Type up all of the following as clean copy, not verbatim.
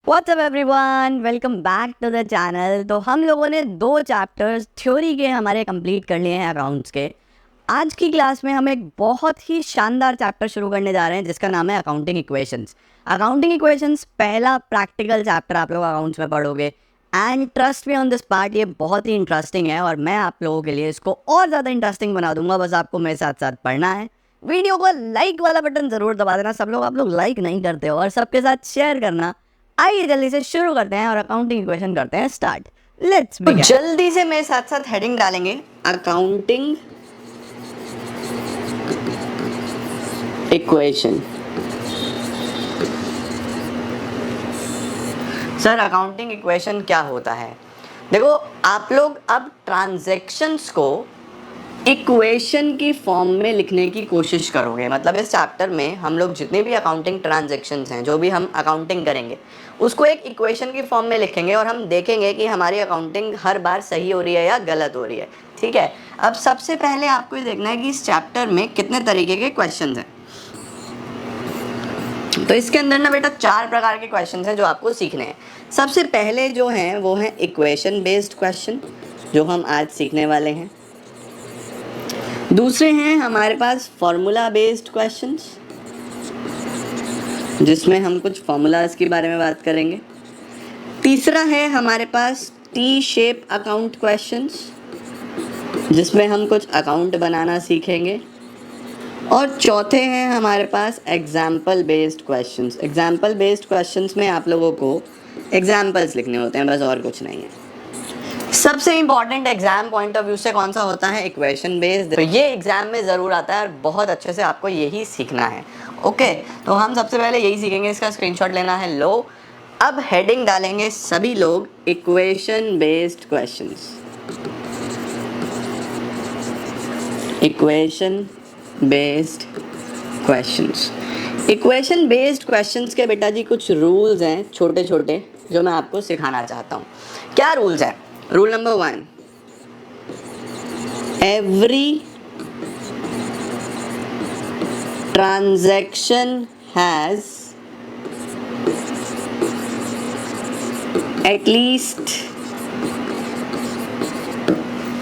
WhatsApp everyone, welcome back to the channel. तो हम लोगों ने 2 चैप्टर्स थ्योरी के हमारे कंप्लीट कर लिए हैं अकाउंट्स के। आज की क्लास में हम एक बहुत ही शानदार चैप्टर शुरू करने जा रहे हैं जिसका नाम है अकाउंटिंग इक्वेशंस। अकाउंटिंग इक्वेशंस पहला प्रैक्टिकल चैप्टर आप लोग अकाउंट्स में पढ़ोगे and trust me on this part, ये बहुत ही इंटरेस्टिंग है और मैं आप लोगों के लिए इसको और ज़्यादा इंटरेस्टिंग बना दूंगा। बस आपको मेरे साथ साथ पढ़ना है। वीडियो को लाइक वाला बटन ज़रूर दबा देना। आप लोग लाइक नहीं करते हो और सबके साथ शेयर करना। आइए जल्दी से शुरू करते हैं और अकाउंटिंग इक्वेशन करते हैं स्टार्ट। Let's begin. जल्दी से मेरे साथ साथ हेडिंग डालेंगे accounting equation. Sir accounting equation क्या होता है? देखो, आप लोग अब ट्रांजैक्शंस को इक्वेशन की फॉर्म में लिखने की कोशिश करोगे। मतलब इस चैप्टर में हम लोग जितने भी अकाउंटिंग ट्रांजैक्शंस हैं, जो भी हम अकाउंटिंग करेंगे, उसको एक इक्वेशन की फॉर्म में लिखेंगे और हम देखेंगे कि हमारी अकाउंटिंग हर बार सही हो रही है या गलत हो रही है। ठीक है, अब सबसे पहले आपको ये देखना है कि इस चैप्टर में कितने तरीके के क्वेश्चन हैं। तो इसके अंदर ना बेटा 4 प्रकार के क्वेश्चन हैं जो आपको सीखने हैं। सबसे पहले जो हैं वो हैं इक्वेशन बेस्ड क्वेश्चन, जो हम आज सीखने वाले हैं। दूसरे हैं हमारे पास फॉर्मूला बेस्ड क्वेश्चंस, जिसमें हम कुछ फॉर्मूलाज के बारे में बात करेंगे। तीसरा है हमारे पास टी शेप अकाउंट क्वेश्चंस, जिसमें हम कुछ अकाउंट बनाना सीखेंगे। और चौथे हैं हमारे पास example based questions. Example based questions में आप लोगों को एग्जाम्पल्स लिखने होते हैं, बस और कुछ नहीं है। सबसे important exam point of view से कौन सा होता है? Equation based. तो ये एग्जाम में ज़रूर आता है और बहुत अच्छे से आपको यही सीखना है। ओके, तो हम सबसे पहले यही सीखेंगे। इसका स्क्रीनशॉट लेना है। लो, अब हेडिंग डालेंगे सभी लोग equation based questions. Equation based questions. Equation based questions के बेटा जी कुछ रूल्स हैं छोटे छोटे, जो मैं आपको सिखाना चाहता हूँ। क्या रूल्स हैं? Rule number 1, every transaction has at least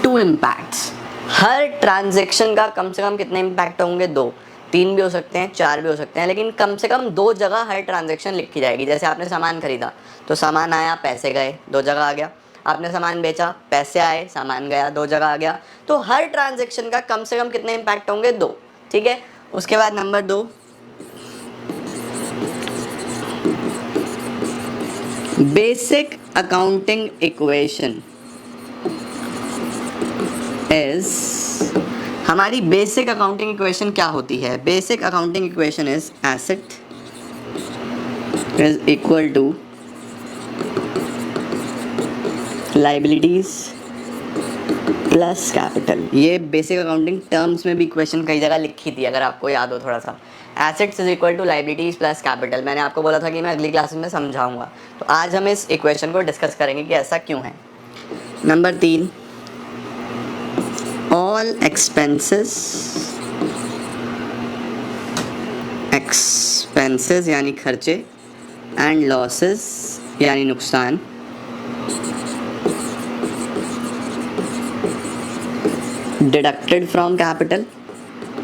2 impacts. Her transaction का कम से कम कितने इम्पैक्ट होंगे? 2, 3 भी हो सकते हैं, 4 भी हो सकते हैं, लेकिन कम से कम 2 जगह हर ट्रांजैक्शन लिखी जाएगी। जैसे आपने सामान खरीदा तो सामान आया, पैसे गए, 2 जगह आ गया। आपने सामान बेचा, पैसे आए, सामान गया, 2 जगह आ गया। तो हर ट्रांजैक्शन का कम से कम कितने इम्पैक्ट होंगे? 2। ठीक है, उसके बाद number 2, basic accounting equation is, हमारी बेसिक अकाउंटिंग इक्वेशन क्या होती है? Basic accounting equation is asset is equal to liabilities plus capital. ये बेसिक अकाउंटिंग टर्म्स में भी इक्वेशन कई जगह लिखी थी, अगर आपको याद हो थोड़ा सा। Assets is equal to liabilities plus capital. मैंने आपको बोला था कि मैं अगली क्लास में समझाऊंगा, तो आज हम इस इक्वेशन को डिस्कस करेंगे कि ऐसा क्यों है। नंबर 3, all expenses यानी खर्चे and losses यानी नुकसान deducted from capital।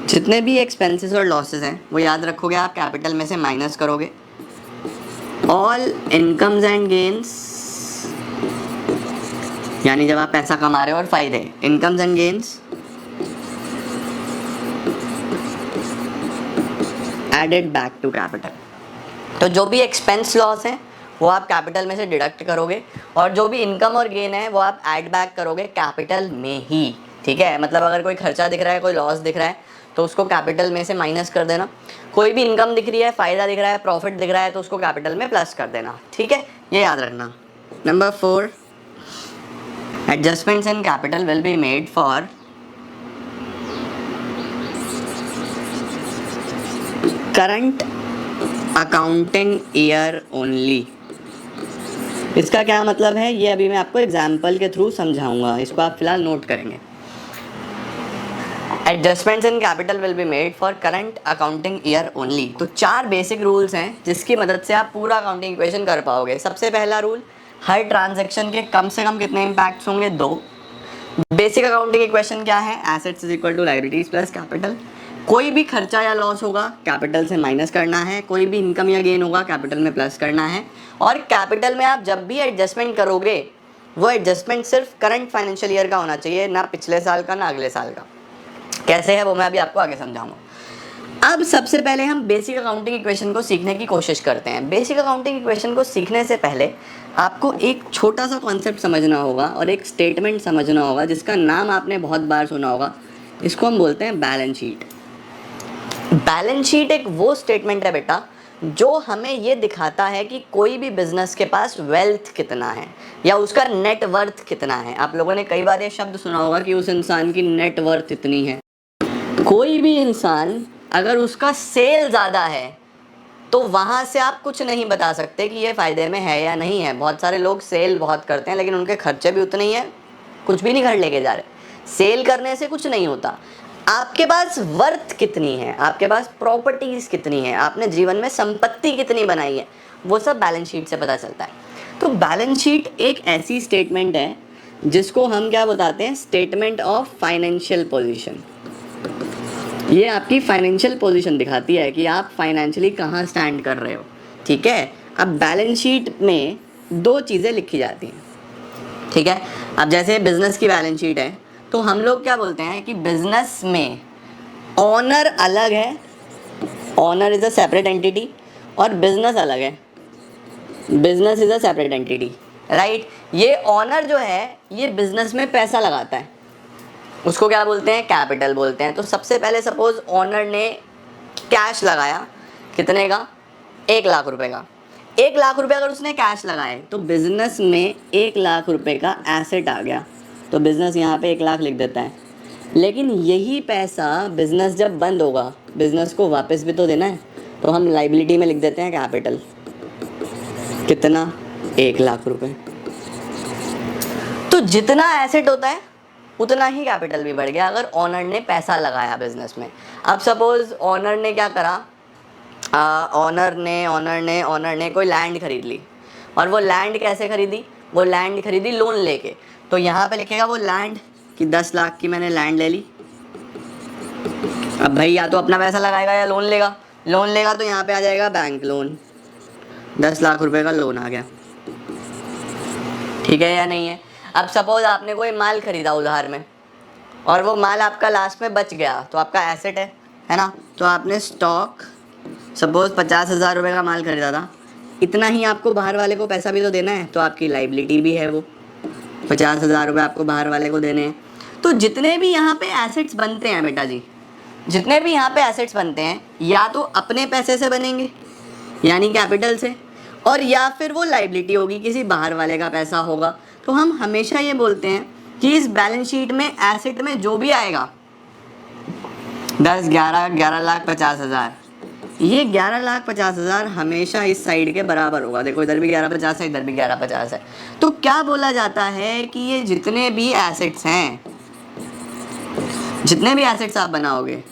जितने भी expenses और losses हैं वो याद रखोगे आप, कैपिटल में से माइनस करोगे। all incomes and gains यानी जब आप पैसा कमा रहे हो और फायदे, incomes and gains added back to capital. तो जो भी एक्सपेंस लॉस है वो आप कैपिटल में से डिडक्ट करोगे, और जो भी इनकम और गेन है वो आप ऐड बैक करोगे कैपिटल में ही। ठीक है, मतलब अगर कोई खर्चा दिख रहा है, कोई लॉस दिख रहा है, तो उसको कैपिटल में से माइनस कर देना। कोई भी इनकम दिख रही है, फ़ायदा दिख रहा है, प्रॉफिट दिख रहा है, तो उसको कैपिटल में प्लस कर देना। ठीक है, ये याद रखना। Number 4, adjustments in capital will be made for current accounting year only। इसका क्या मतलब है ये अभी मैं आपको एग्जाम्पल के थ्रू समझाऊंगा, इसको आप फिलहाल नोट करेंगे। Adjustments in capital will be made for current accounting year only. तो 4 बेसिक रूल्स हैं जिसकी मदद से आप पूरा अकाउंटिंग इक्वेशन कर पाओगे। सबसे पहला रूल, हर ट्रांजैक्शन के कम से कम कितने इम्पैक्ट्स होंगे, 2। बेसिक अकाउंटिंग इक्वेशन क्या है, assets is equal to liabilities plus capital. कोई भी खर्चा या लॉस होगा कैपिटल से माइनस करना है, कोई भी इनकम या गेन होगा कैपिटल में प्लस करना है। और कैपिटल में आप जब भी एडजस्टमेंट करोगे वो एडजस्टमेंट सिर्फ करंट फाइनेंशियल ईयर का होना चाहिए, ना पिछले साल का ना अगले साल का। कैसे है वो मैं अभी आपको आगे समझाऊंगा। अब सबसे पहले हम बेसिक अकाउंटिंग इक्वेशन को सीखने की कोशिश करते हैं। बेसिक अकाउंटिंग इक्वेशन को सीखने से पहले आपको एक छोटा सा कॉन्सेप्ट समझना होगा और एक स्टेटमेंट समझना होगा जिसका नाम आपने बहुत बार सुना होगा। इसको हम बोलते हैं बैलेंस शीट। बैलेंस शीट एक वो स्टेटमेंट है बेटा जो हमें ये दिखाता है कि कोई भी बिजनेस के पास वेल्थ कितना है या उसका नेट वर्थ कितना है। आप लोगों ने कई बार ये शब्द सुना होगा कि उस इंसान की नेट वर्थ इतनी है। कोई भी इंसान अगर उसका सेल ज़्यादा है तो वहाँ से आप कुछ नहीं बता सकते कि ये फ़ायदे में है या नहीं है। बहुत सारे लोग सेल बहुत करते हैं लेकिन उनके खर्चे भी उतने ही हैं, कुछ भी नहीं घर लेके जा रहे। सेल करने से कुछ नहीं होता। आपके पास वर्थ कितनी है, आपके पास प्रॉपर्टीज़ कितनी है, आपने जीवन में संपत्ति कितनी बनाई है, वो सब बैलेंस शीट से पता चलता है। तो बैलेंस शीट एक ऐसी स्टेटमेंट है जिसको हम क्या बताते हैं, स्टेटमेंट ऑफ फाइनेंशियल पोजीशन। ये आपकी फाइनेंशियल पोजीशन दिखाती है कि आप फाइनेंशियली कहाँ स्टैंड कर रहे हो। ठीक है, अब बैलेंस शीट में 2 चीज़ें लिखी जाती हैं। ठीक है, अब जैसे बिजनेस की बैलेंस शीट है तो हम लोग क्या बोलते हैं कि बिजनेस में ऑनर अलग है, owner is a separate entity, और बिजनेस अलग है, business is a separate entity. Right, ये ऑनर जो है ये बिजनेस में पैसा लगाता है, उसको क्या बोलते हैं, कैपिटल बोलते हैं। तो सबसे पहले सपोज ऑनर ने कैश लगाया, कितने का, 1 लाख रुपए का। 1 लाख रुपए अगर उसने कैश लगाए तो बिजनेस में 1 लाख रुपए का एसेट आ गया, तो बिजनेस यहाँ पे 1 लाख लिख देता है। लेकिन यही पैसा बिजनेस जब बंद होगा, बिजनेस को वापस भी तो देना है, तो हम लाइबिलिटी में लिख देते हैं कैपिटल, कितना, 1 लाख रुपए। तो जितना एसेट होता है उतना ही कैपिटल भी बढ़ गया अगर ऑनर ने पैसा लगाया बिजनेस में। अब सपोज ऑनर ने क्या करा, ऑनर ने कोई लैंड खरीद ली, और वो लैंड कैसे खरीदी, वो लैंड खरीदी लोन लेके। तो यहाँ पे लिखेगा वो लैंड कि 10 लाख की मैंने लैंड ले ली। अब भाई या तो अपना पैसा लगाएगा या लोन लेगा। लोन लेगा तो यहाँ पे आ जाएगा बैंक लोन, 10 लाख रुपए का लोन आ गया। ठीक है या नहीं है। अब सपोज आपने कोई माल खरीदा उधार में और वो माल आपका लास्ट में बच गया, तो आपका एसेट है ना। तो आपने स्टॉक सपोज 50,000 रुपये का माल खरीदा था, इतना ही आपको बाहर वाले को पैसा भी तो देना है, तो आपकी लाइबिलिटी भी है वो 50,000 रुपये आपको बाहर वाले को देने हैं। तो जितने भी यहाँ पे एसेट्स बनते हैं बेटा जी, जितने भी यहाँ पे एसेट्स बनते हैं या तो अपने पैसे से बनेंगे यानी कैपिटल से, और या फिर वो लाइबिलिटी होगी, किसी बाहर वाले का पैसा होगा। तो हम हमेशा ये बोलते हैं कि इस बैलेंस शीट में एसेट में जो भी आएगा 10, 11 लाख 50,000, ये 11 लाख 50,000 हमेशा इस साइड के बराबर होगा। देखो इधर भी 1150 है, इधर भी 1150 है। तो क्या बोला जाता है कि ये जितने भी एसेट्स हैं, जितने भी एसेट्स आप बनाओगे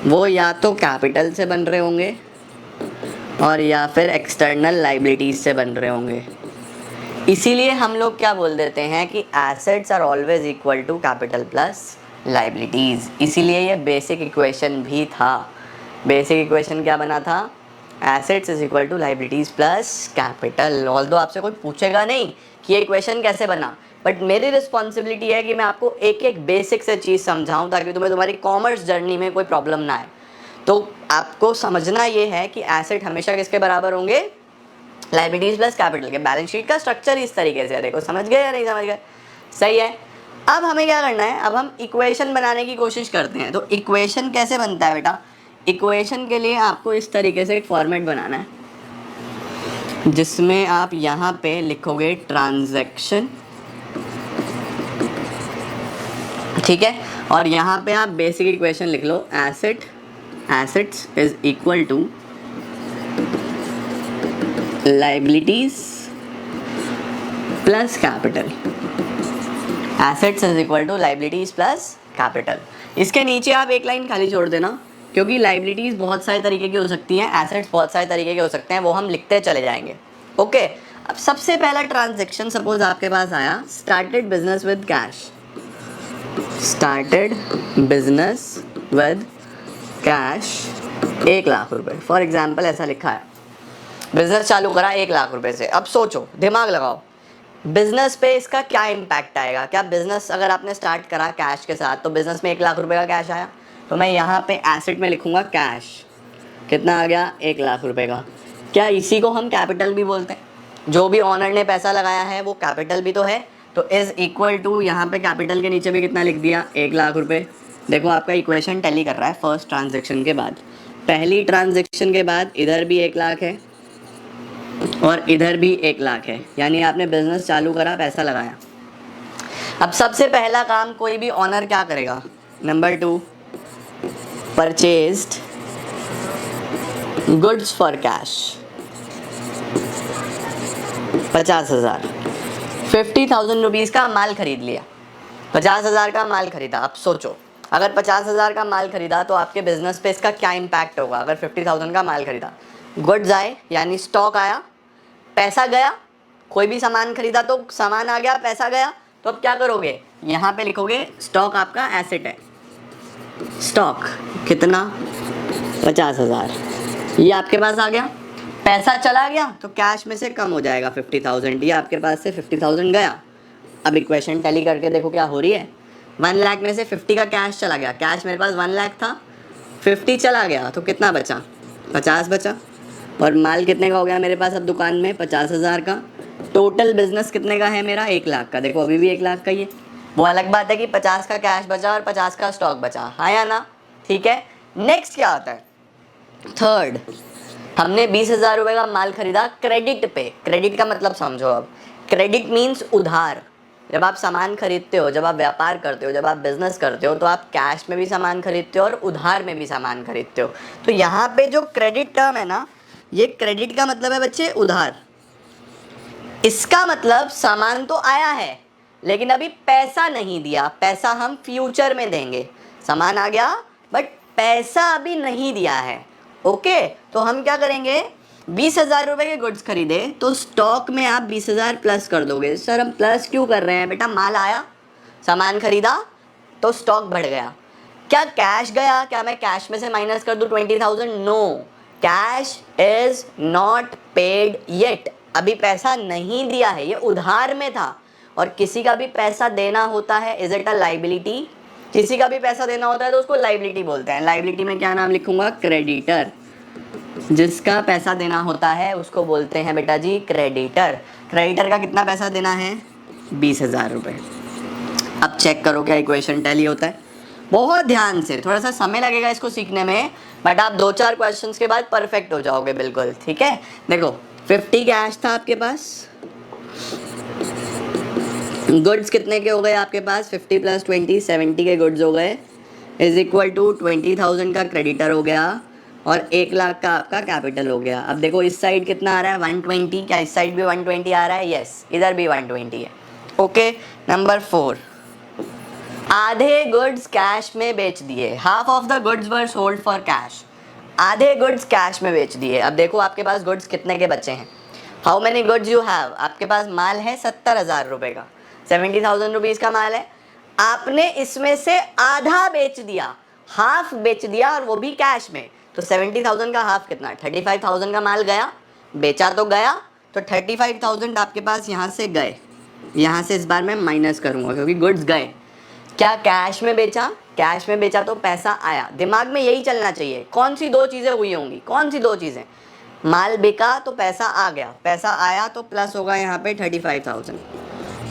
वो या तो कैपिटल से बन रहे होंगे और या फिर एक्सटर्नल लाइबिलिटीज से बन रहे होंगे। इसीलिए हम लोग क्या बोल देते हैं कि assets are always equal to capital plus liabilities. इसीलिए ये बेसिक इक्वेशन भी था। बेसिक इक्वेशन क्या बना था, assets is equal to liabilities plus capital. Although आपसे कोई पूछेगा नहीं कि ये इक्वेशन कैसे बना, बट मेरी रिस्पॉन्सिबिलिटी है कि मैं आपको एक एक बेसिक से चीज़ समझाऊं ताकि तुम्हें तुम्हारी कॉमर्स जर्नी में कोई प्रॉब्लम ना आए। तो आपको समझना ये है कि एसेट हमेशा किसके बराबर होंगे, लाइबिलिटीज प्लस कैपिटल के। बैलेंस शीट का स्ट्रक्चर इस तरीके से है, देखो समझ गए या नहीं समझ गए, सही है। अब हमें क्या करना है, अब हम इक्वेशन बनाने की कोशिश करते हैं। तो इक्वेशन कैसे बनता है बेटा, इक्वेशन के लिए आपको इस तरीके से एक फॉर्मेट बनाना है जिसमें आप यहाँ पे लिखोगे ट्रांजैक्शन, ठीक है, और यहाँ पे आप बेसिक इक्वेशन लिख लो, assets is equal to liabilities plus capital. Assets is equal to liabilities plus capital. इसके नीचे आप एक लाइन खाली छोड़ देना, क्योंकि लाइबिलिटीज़ बहुत सारे तरीके की हो सकती हैं, एसेट्स बहुत सारे तरीके के हो सकते हैं, वो हम लिखते चले जाएंगे। ओके, अब सबसे पहला ट्रांजेक्शन सपोज आपके पास आया, started business with cash, started business with cash 1 lakh रुपए, फॉर एग्जाम्पल ऐसा लिखा है, बिजनेस चालू करा 1 लाख रुपए से। अब सोचो, दिमाग लगाओ, बिजनेस पे इसका क्या इम्पैक्ट आएगा। क्या बिजनेस अगर आपने स्टार्ट करा कैश के साथ तो बिजनेस में 1 लाख रुपए का कैश आया, तो मैं यहाँ पे एसेट में लिखूंगा कैश, कितना आ गया 1 लाख रुपए का। क्या इसी को हम कैपिटल भी बोलते हैं, जो भी ऑनर ने पैसा लगाया है वो कैपिटल भी तो है, तो इज इक्वल टू यहाँ पे कैपिटल के नीचे भी कितना लिख दिया 1 लाख रुपए। देखो आपका इक्वेशन टैली कर रहा है फर्स्ट ट्रांजेक्शन के बाद, पहली ट्रांजेक्शन के बाद इधर भी 1 लाख है और इधर भी 1 लाख है, यानी आपने बिजनेस चालू करा, पैसा लगाया। अब सबसे पहला काम कोई भी ऑनर क्या करेगा, number 2, purchased goods for cash 50,000, 50,000 rupees का माल खरीद लिया, 50,000 का माल खरीदा। अब सोचो, अगर 50,000 का माल खरीदा तो आपके बिजनेस पे इसका क्या इम्पैक्ट होगा। अगर 50,000 का माल खरीदा, गुड्स आए यानी स्टॉक आया, पैसा गया, कोई भी सामान खरीदा तो सामान आ गया, पैसा गया, तो अब क्या करोगे, यहाँ पे लिखोगे स्टॉक आपका एसेट है, स्टॉक कितना 50,000, ये आपके पास आ गया, पैसा चला गया तो कैश में से कम हो जाएगा 50,000, ये आपके पास से 50,000 गया। अब इक्वेशन टैली करके देखो क्या हो रही है, 1 लाख में से 50 का कैश चला गया, कैश मेरे पास 1 लाख था, 50 चला गया तो कितना बचा, 50 बचा, और माल कितने का हो गया मेरे पास अब दुकान में 50,000 का। टोटल बिजनेस कितने का है मेरा 1 लाख का, देखो अभी भी 1 लाख का ही है। वो अलग बात है कि 50 का कैश बचा और 50 का स्टॉक बचा, हाँ या ना, ठीक है। नेक्स्ट क्या आता है, थर्ड, हमने 20,000 रुपये का माल खरीदा क्रेडिट पे। क्रेडिट का मतलब समझो, अब क्रेडिट मीन्स उधार। जब आप सामान खरीदते हो, जब आप व्यापार करते हो, जब आप बिजनेस करते हो, तो आप कैश में भी सामान खरीदते हो और उधार में भी सामान खरीदते हो। तो यहाँ पे जो क्रेडिट टर्म है ना, ये क्रेडिट का मतलब है बच्चे उधार। इसका मतलब सामान तो आया है लेकिन अभी पैसा नहीं दिया, पैसा हम फ्यूचर में देंगे। सामान आ गया बट पैसा अभी नहीं दिया है। ओके, तो हम क्या करेंगे, 20,000 रुपये के गुड्स खरीदे तो स्टॉक में आप 20,000 प्लस कर दोगे। सर हम प्लस क्यों कर रहे हैं, बेटा माल आया, सामान खरीदा तो स्टॉक बढ़ गया। क्या कैश गया, क्या मैं कैश में से माइनस कर दूं 20,000? No, cash is not paid yet, अभी पैसा नहीं दिया है, ये उधार में था। और किसी का भी पैसा देना होता है, इज इट अ लाइबिलिटी, किसी का भी पैसा देना होता है तो उसको लाइबिलिटी बोलते हैं। लाइबिलिटी में क्या नाम लिखूंगा, क्रेडिटर। जिसका पैसा देना होता है उसको बोलते हैं बेटा जी क्रेडिटर। क्रेडिटर का कितना पैसा देना है, 20,000 रुपये। अब चेक करो क्या इक्वेशन टैली होता है, बहुत ध्यान से, थोड़ा सा समय लगेगा इसको सीखने में, बट आप 2-4 क्वेश्चंस के बाद परफेक्ट हो जाओगे बिल्कुल, ठीक है। देखो 50 कैश था आपके पास, गुड्स कितने के हो गए आपके पास, 50 + 20 70 के गुड्स हो गए, इज इक्वल टू 20,000 का क्रेडिटर हो गया और 1 लाख का आपका कैपिटल हो गया। अब देखो इस साइड कितना आ रहा है 120, क्या इस साइड भी 120 आ रहा है, यस इधर भी 120 है। ओके, नंबर 4, आधे गुड्स कैश में बेच दिए, half of the goods were sold for cash, आधे गुड्स कैश में बेच दिए। अब देखो आपके पास गुड्स कितने के बचे हैं, how many goods you have, आपके पास माल है 70,000 रुपये का, 70,000 रुपीज़ का माल है, आपने इसमें से आधा बेच दिया, हाफ बेच दिया और वो भी कैश में, तो 70,000 का हाफ कितना, 35,000 का माल गया, बेचा तो गया, तो 35,000 आपके पास यहाँ से गए, यहाँ से इस बार मैं माइनस करूँगा क्योंकि गुड्स गए। क्या कैश में बेचा, कैश में बेचा तो पैसा आया। दिमाग में यही चलना चाहिए, कौन सी 2 चीज़ें हुई होंगी, कौन सी 2 चीज़ें, माल बिका तो पैसा आ गया, पैसा आया तो प्लस होगा यहाँ पे 35,000,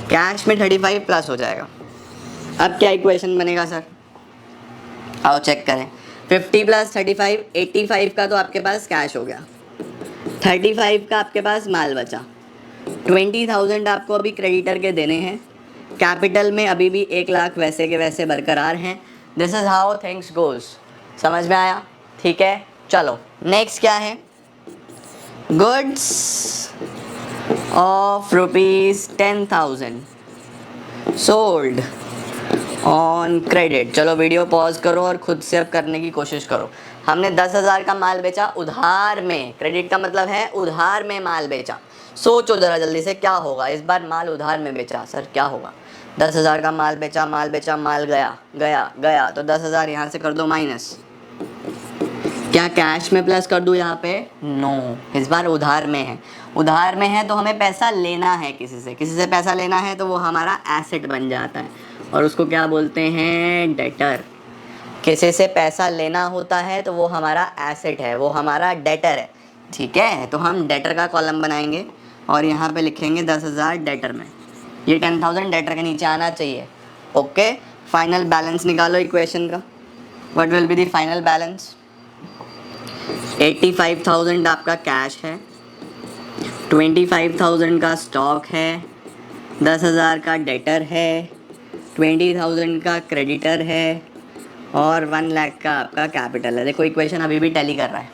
कैश में 35 प्लस हो जाएगा। अब क्या इक्वेशन बनेगा सर, आओ चेक करें, 50 + 35 85 का तो आपके पास कैश हो गया, 35 का आपके पास माल बचा, 20,000 आपको अभी क्रेडिटर के देने हैं, कैपिटल में अभी भी 1 लाख वैसे के वैसे बरकरार हैं। This is how things goes, समझ में आया, ठीक है। चलो नेक्स्ट क्या है, goods of ₹10,000 sold on credit. चलो वीडियो पॉज करो और खुद से अब करने की कोशिश करो। हमने 10,000 का माल बेचा उधार में, क्रेडिट का मतलब है उधार में माल बेचा। सोचो ज़रा जल्दी से क्या होगा, इस बार माल उधार में बेचा, सर क्या होगा। 10,000 का माल बेचा, माल गया गया गया, तो 10,000 यहाँ से कर दो माइनस। क्या कैश में प्लस कर दूँ यहाँ पे? नो, इस बार उधार में है। उधार में है तो हमें पैसा लेना है किसी से पैसा लेना है, तो वो हमारा एसेट बन जाता है और उसको क्या बोलते हैं? डेटर। किसी से पैसा लेना होता है तो वो हमारा एसेट है, वो हमारा डेटर है। ठीक है, तो हम डेटर का कॉलम बनाएंगे और यहाँ पे लिखेंगे 10,000 डेटर में। ये 10,000 डेटर के नीचे आना चाहिए। ओके, फाइनल बैलेंस निकालो इक्वेशन का। What will be the final balance? 85,000 आपका कैश है, 25,000 का स्टॉक है, 10,000 का डेटर है, 20,000 का क्रेडिटर है और 1 लाख का आपका कैपिटल है। देखो इक्वेशन अभी भी टैली कर रहा है,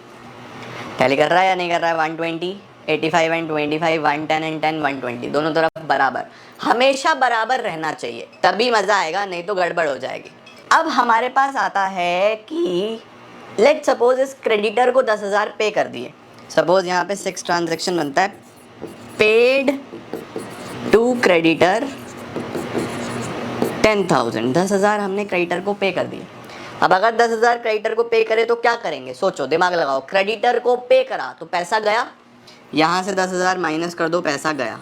टैली कर रहा है या नहीं कर रहा है? 120, 85 एंड 25, 110 एंड 10, 120, दोनों तरफ बराबर, हमेशा बराबर रहना चाहिए, तभी मज़ा आएगा, नहीं तो गड़बड़ हो जाएगी। अब हमारे पास आता है कि लेट सपोज इस क्रेडिटर को 10,000 पे कर दिए। सपोज यहाँ पे 6 ट्रांजेक्शन बनता है। पेड टू क्रेडिटर 10,000, 10,000 हमने क्रेडिटर को पे कर दिए। अब अगर 10,000 क्रेडिटर को पे करे तो क्या करेंगे? सोचो, दिमाग लगाओ। क्रेडिटर को पे करा तो पैसा गया, यहाँ से 10,000 माइनस कर दो, पैसा गया।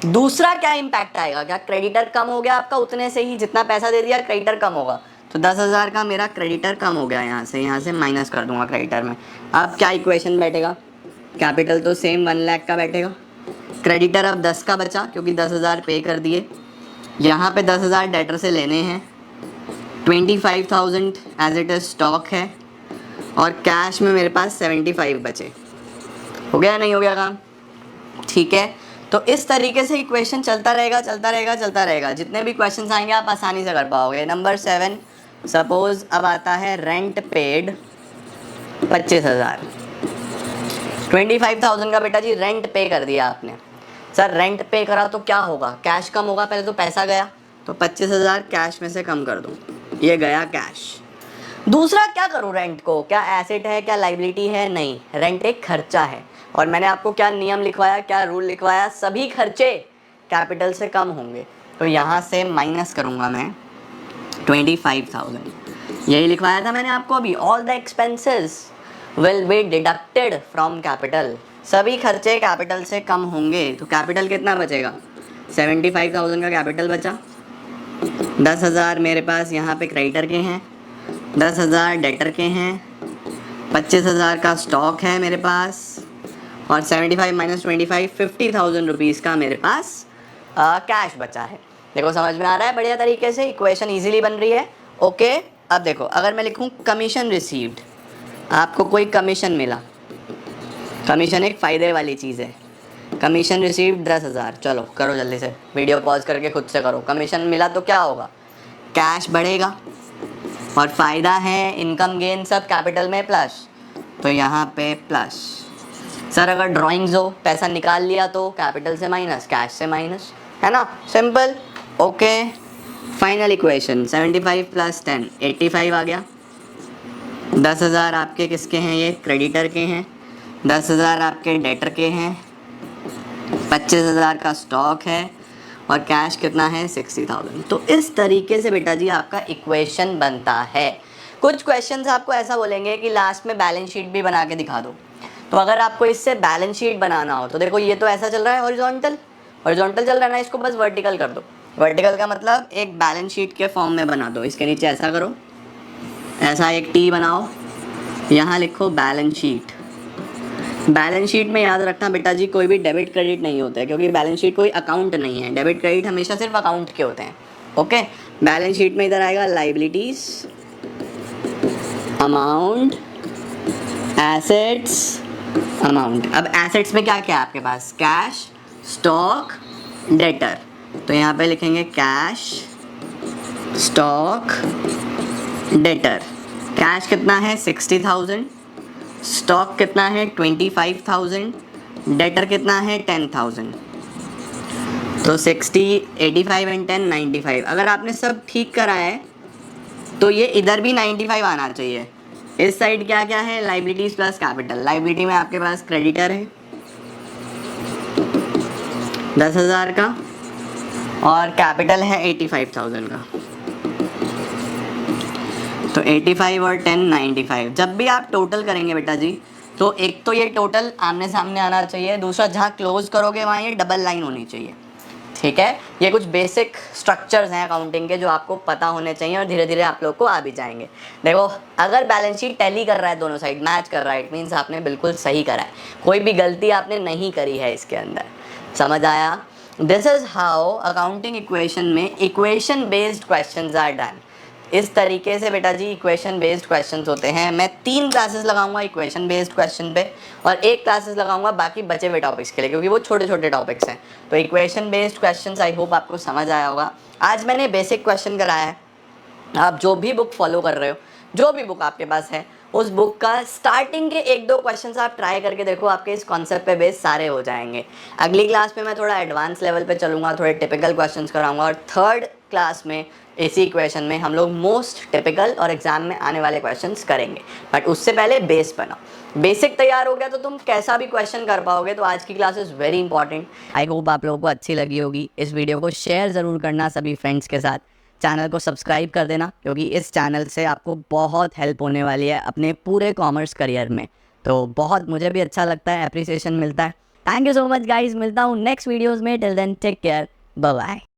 दूसरा क्या इम्पैक्ट आएगा? क्या क्रेडिटर कम हो गया आपका उतने से ही, जितना पैसा दे दिया क्रेडिटर कम होगा, तो 10,000 का मेरा क्रेडिटर कम हो गया, यहाँ से माइनस कर दूंगा क्रेडिटर में। अब क्या इक्वेशन बैठेगा? कैपिटल तो सेम 1 लाख का बैठेगा, क्रेडिटर अब 10 का बचा क्योंकि 10,000 पे कर दिए। यहाँ पे 10,000 डेटर से लेने हैं, 25,000 एज इट इज स्टॉक है और कैश में मेरे पास 75 बचे। हो गया नहीं हो गया काम? ठीक है, तो इस तरीके से इक्वेशन चलता रहेगा। जितने भी क्वेश्चन आएंगे आप आसानी से कर पाओगे। नंबर 7, सपोज अब आता है रेंट पेड 25,000। 25,000 का बेटा जी रेंट पे कर दिया आपने। सर रेंट पे करा तो क्या होगा? कैश कम होगा, पहले तो पैसा गया, तो 25,000 कैश में से कम कर दूँ, ये गया कैश। दूसरा क्या करूँ रेंट को? क्या एसेट है, क्या लाइबिलिटी है? नहीं, रेंट एक खर्चा है। और मैंने आपको क्या नियम लिखवाया, क्या रूल लिखवाया? सभी खर्चे कैपिटल से कम होंगे, तो यहाँ से माइनस करूँगा मैं 25,000। यही लिखवाया था मैंने आपको अभी। All the expenses will be deducted from capital. सभी खर्चे कैपिटल से कम होंगे, तो कैपिटल कितना बचेगा? 75,000 का कैपिटल बचा, 10,000 मेरे पास यहाँ पे क्रेडिटर के हैं, 10,000 डेटर के हैं, 25,000 का स्टॉक है मेरे पास और 75 माइनस 25, 50,000 रुपीज़ का मेरे पास कैश बचा है। देखो समझ में आ रहा है? बढ़िया तरीके से इक्वेशन इजीली बन रही है। ओके, अब देखो अगर मैं लिखूँ कमीशन रिसीव्ड, आपको कोई कमीशन मिला, कमीशन एक फ़ायदे वाली चीज़ है। कमीशन रिसीव्ड 10,000, चलो करो जल्दी से, वीडियो पॉज करके खुद से करो। कमीशन मिला तो क्या होगा? कैश बढ़ेगा और फ़ायदा है इनकम गेन सब कैपिटल में प्लस, तो यहाँ पे प्लस। सर अगर ड्राइंग्स हो, पैसा निकाल लिया तो कैपिटल से माइनस, कैश से माइनस, है ना? Simple. Okay, final equation 75 plus 10, 85 आ गया। 10,000 आपके किसके हैं? ये क्रेडिटर के हैं, 10,000 आपके डेटर के हैं, 25,000 का स्टॉक है और कैश कितना है? 60,000। तो इस तरीके से बेटा जी आपका इक्वेशन बनता है। कुछ क्वेश्चंस आपको ऐसा बोलेंगे कि लास्ट में बैलेंस शीट भी बना के दिखा दो। तो अगर आपको इससे बैलेंस शीट बनाना हो तो देखो ये तो ऐसा चल रहा है हॉरिजॉन्टल चल रहा है ना, इसको बस वर्टिकल कर दो। वर्टिकल का मतलब एक बैलेंस शीट के फॉर्म में बना दो। इसके नीचे ऐसा करो, ऐसा एक टी बनाओ, यहाँ लिखो बैलेंस शीट। बैलेंस शीट में याद रखना बेटा जी कोई भी डेबिट क्रेडिट नहीं होता है, क्योंकि बैलेंस शीट कोई अकाउंट नहीं है। डेबिट क्रेडिट हमेशा सिर्फ अकाउंट के होते हैं। ओके, बैलेंस शीट में इधर आएगा लाइबिलिटीज, अमाउंट, एसेट्स, अमाउंट। अब एसेट्स में क्या क्या है आपके पास? Cash, stock, debtor. तो यहाँ पे लिखेंगे कैश, स्टॉक, डेटर। कैश कितना है? 60,000, स्टॉक कितना है? 25,000, डेटर कितना है? 10,000। तो 60, 85 एंड 10, 95। अगर आपने सब ठीक करा है तो ये इधर भी 95 आना चाहिए। इस साइड क्या क्या है, लाइबिलिटीज प्लस कैपिटल। लाइबिलिटी में आपके पास क्रेडिटर है 10,000 का और कैपिटल है 85,000 का। तो 85 और 10, 95। जब भी आप टोटल करेंगे बेटा जी, तो एक तो ये टोटल आमने सामने आना चाहिए, दूसरा जहाँ क्लोज करोगे वहाँ ये डबल लाइन होनी चाहिए। ठीक है, ये कुछ बेसिक स्ट्रक्चर्स हैं अकाउंटिंग के जो आपको पता होने चाहिए और धीरे धीरे आप लोग को आ भी जाएंगे। देखो, अगर बैलेंस शीट टैली कर रहा है, दोनों साइड मैच कर रहा है, इट मीन्स आपने बिल्कुल सही करा है, कोई भी गलती आपने नहीं करी है इसके अंदर। समझ आया? This is how accounting equation में equation based questions are done. इस तरीके से बेटा जी इक्वेशन बेस्ड क्वेश्चंस होते हैं। मैं 3 क्लासेस लगाऊंगा इक्वेशन बेस्ड क्वेश्चन पे और 1 क्लासेस लगाऊंगा बाकी बचे हुए टॉपिक्स के लिए, क्योंकि वो छोटे छोटे टॉपिक्स हैं। तो equation based questions I hope आपको समझ आया होगा। आज मैंने बेसिक क्वेश्चन कराया है। आप जो भी बुक फॉलो कर रहे हो, जो भी बुक आपके पास है, उस बुक का स्टार्टिंग के 1-2 क्वेश्चंस आप ट्राई करके देखो, आपके इस कॉन्सेप्ट पे बेस सारे हो जाएंगे। अगली क्लास में मैं थोड़ा एडवांस लेवल पे चलूँगा, थोड़े टिपिकल क्वेश्चंस कराऊंगा और थर्ड क्लास में इसी इक्वेशन में हम लोग मोस्ट टिपिकल और एग्जाम में आने वाले क्वेश्चंस करेंगे। बट उससे पहले बेस बनाओ। बेसिक तैयार हो गया तो तुम कैसा भी क्वेश्चन कर पाओगे। तो आज की class is very important. I hope आप लोगों को अच्छी लगी होगी। इस वीडियो को शेयर ज़रूर करना सभी फ्रेंड्स के साथ। चैनल को सब्सक्राइब कर देना, क्योंकि इस चैनल से आपको बहुत हेल्प होने वाली है अपने पूरे कॉमर्स करियर में। तो बहुत मुझे भी अच्छा लगता है, अप्रिसिएशन मिलता है। Thank you so much guys. मिलता हूँ नेक्स्ट वीडियोज़ में। Till then take care, bye bye.